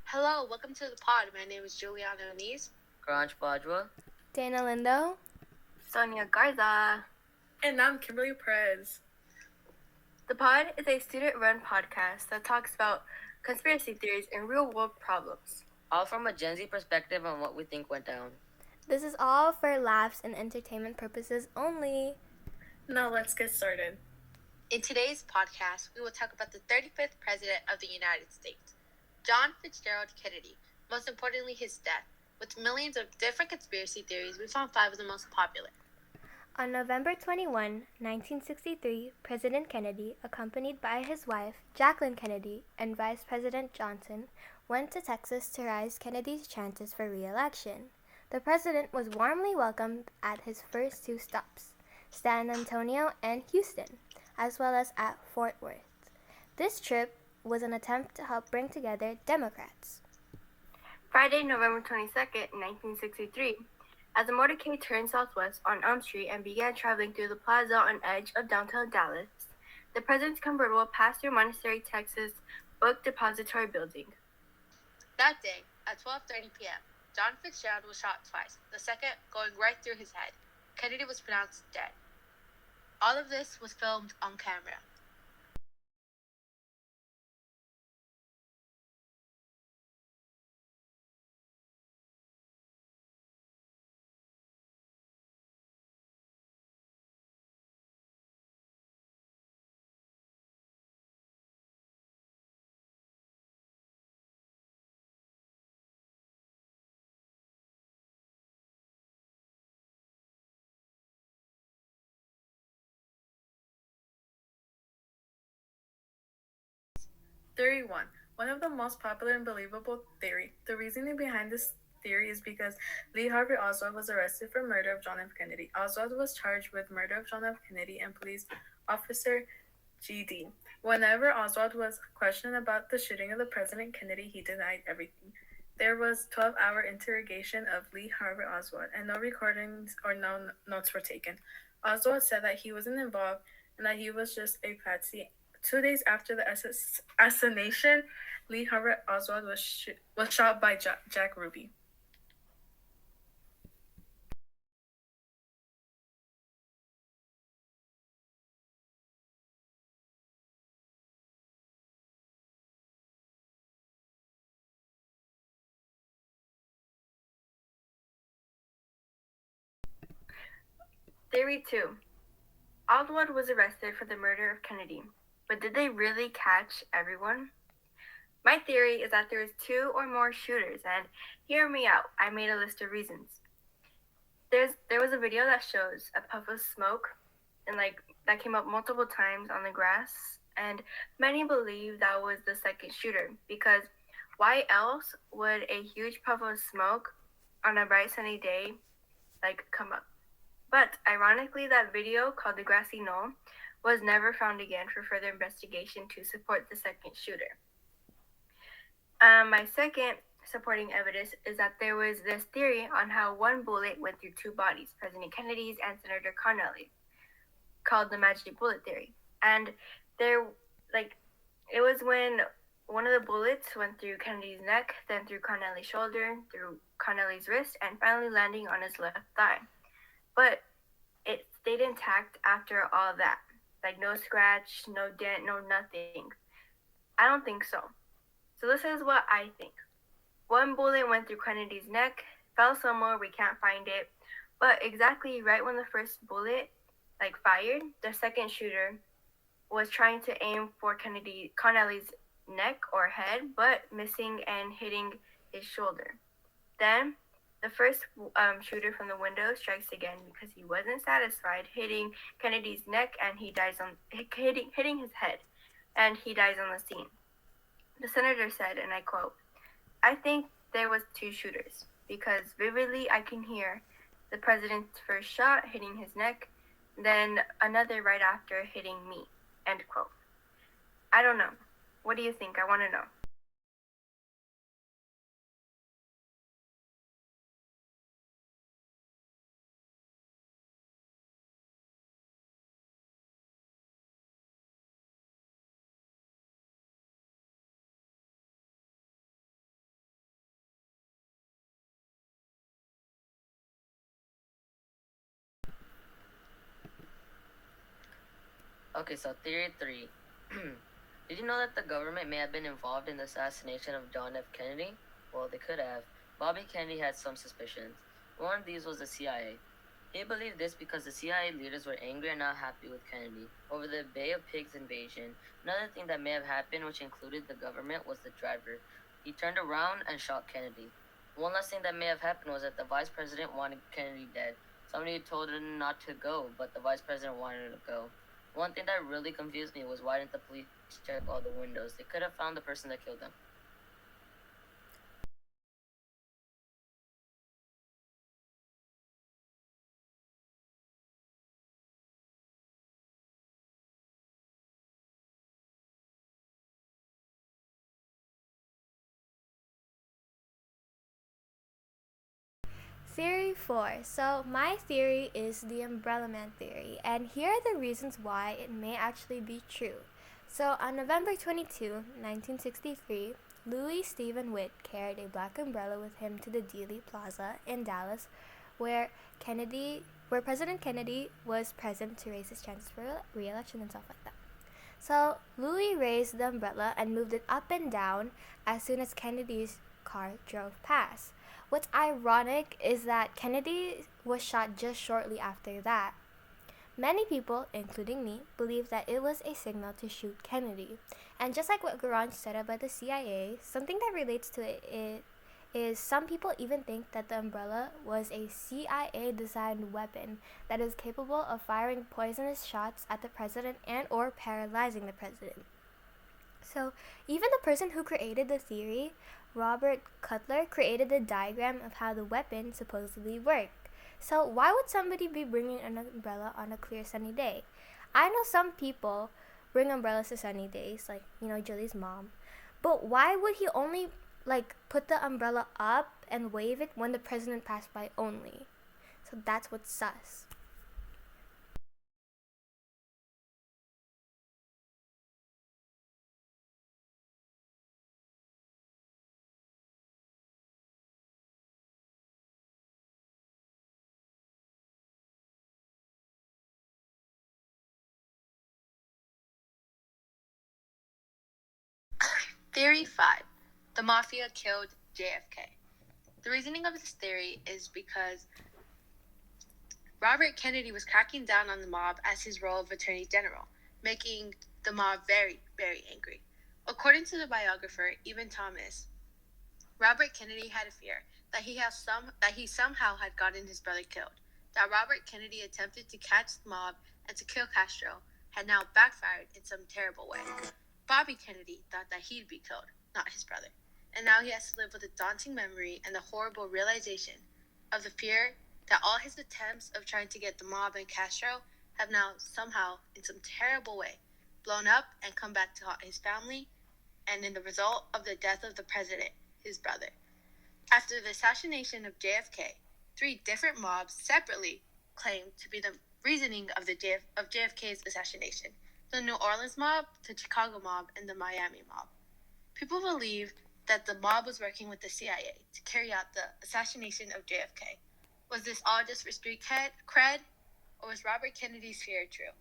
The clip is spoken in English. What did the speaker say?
Hello, welcome to the pod. My name is Juliana Oniz. Grange Bajwa. Dana Lindo. Sonia Garza. And I'm Kimberly Perez. The Pod is a student-run podcast that talks about conspiracy theories and real-world problems. All from a Gen Z perspective on what we think went down. This is all for laughs and entertainment purposes only. Now let's get started. In today's podcast, we will talk about the 35th President of the United States, John Fitzgerald Kennedy, most importantly his death. With millions of different conspiracy theories, we found 5 of the most popular. On November 21, 1963, President Kennedy, accompanied by his wife, Jacqueline Kennedy, and Vice President Johnson, went to Texas to raise Kennedy's chances for re-election. The president was warmly welcomed at his first 2 stops, San Antonio and Houston, as well as at Fort Worth. This trip was an attempt to help bring together Democrats. Friday, November 22nd, 1963, as the motorcade turned southwest on Elm Street and began traveling through the plaza on edge of downtown Dallas, the president's convertible passed through Monastery, Texas Book Depository Building. That day, at 12:30 p.m., John Fitzgerald was shot twice, the second going right through his head. Kennedy was pronounced dead. All of this was filmed on camera. Theory 1. One of the most popular and believable theory. The reasoning behind this theory is because Lee Harvey Oswald was arrested for murder of John F. Kennedy. Oswald was charged with murder of John F. Kennedy and police officer G.D. Whenever Oswald was questioned about the shooting of the President Kennedy, he denied everything. There was 12-hour interrogation of Lee Harvey Oswald, and no recordings or no notes were taken. Oswald said that he wasn't involved and that he was just a patsy. 2 days after the assassination, Lee Harvey Oswald was shot by Jack Ruby. Theory 2. Oswald was arrested for the murder of Kennedy, but did they really catch everyone? My theory is that there was 2 or more shooters, and hear me out, I made a list of reasons. There was a video that shows a puff of smoke, and that came up multiple times on the grass, and many believe that was the second shooter, because why else would a huge puff of smoke on a bright sunny day come up? But ironically, that video, called The Grassy Knoll, was never found again for further investigation to support the second shooter. My second supporting evidence is that there was this theory on how one bullet went through 2 bodies, President Kennedy's and Senator Connelly, called the magic bullet theory. And it was when one of the bullets went through Kennedy's neck, then through Connelly's shoulder, through Connelly's wrist, and finally landing on his left thigh. But it stayed intact after all that. No scratch, no dent, no nothing. I don't think so. So this is what I think. One bullet went through Kennedy's neck, fell somewhere, we can't find it. But exactly right when the first bullet fired, the second shooter was trying to aim for Connelly's neck or head, but missing and hitting his shoulder. Then the first shooter from the window strikes again because he wasn't satisfied, hitting Kennedy's neck, and he dies hitting his head, and he dies on the scene. The senator said, and I quote, "I think there was 2 shooters because vividly I can hear the president's first shot hitting his neck, then another right after hitting me." End quote. I don't know. What do you think? I want to know. Okay, so theory 3. Did you know that the government may have been involved in the assassination of John F. Kennedy? Well, they could have. Bobby Kennedy had some suspicions. One of these was the CIA. He believed this because the CIA leaders were angry and not happy with Kennedy over the Bay of Pigs invasion. Another thing that may have happened, which included the government, was the driver. He turned around and shot Kennedy. One last thing that may have happened was that the vice president wanted Kennedy dead. Somebody told him not to go, but the vice president wanted him to go. One thing that really confused me was why didn't the police check all the windows? They could have found the person that killed him. Theory 4. So, my theory is the Umbrella Man theory, and here are the reasons why it may actually be true. So, on November 22, 1963, Louis Stephen Witt carried a black umbrella with him to the Dealey Plaza in Dallas, where President Kennedy was present to raise his chances for re-election and stuff like that. So, Louis raised the umbrella and moved it up and down as soon as Kennedy's car drove past. What's ironic is that Kennedy was shot just shortly after that. Many people, including me, believe that it was a signal to shoot Kennedy. And just like what Garan said about the CIA, something that relates to it is some people even think that the umbrella was a CIA-designed weapon that is capable of firing poisonous shots at the president and or paralyzing the president. So even the person who created the theory, Robert Cutler, created a diagram of how the weapon supposedly worked. So why would somebody be bringing an umbrella on a clear sunny day? I know some people bring umbrellas to sunny days, like, Julie's mom. But why would he only, put the umbrella up and wave it when the president passed by only? So that's what's sus. Theory 5. The Mafia killed JFK. The reasoning of this theory is because Robert Kennedy was cracking down on the mob as his role of Attorney General, making the mob very, very angry. According to the biographer, Evan Thomas, Robert Kennedy had a fear that he somehow had gotten his brother killed. That Robert Kennedy attempted to catch the mob and to kill Castro had now backfired in some terrible way. Bobby Kennedy thought that he'd be killed, not his brother. And now he has to live with the daunting memory and the horrible realization of the fear that all his attempts of trying to get the mob and Castro have now somehow, in some terrible way, blown up and come back to haunt his family, and in the result of the death of the president, his brother. After the assassination of JFK, 3 different mobs separately claimed to be the reasoning of JFK's assassination: the New Orleans mob, the Chicago mob, and the Miami mob. People believe that the mob was working with the CIA to carry out the assassination of JFK. Was this all just for street cred, or was Robert Kennedy's fear true?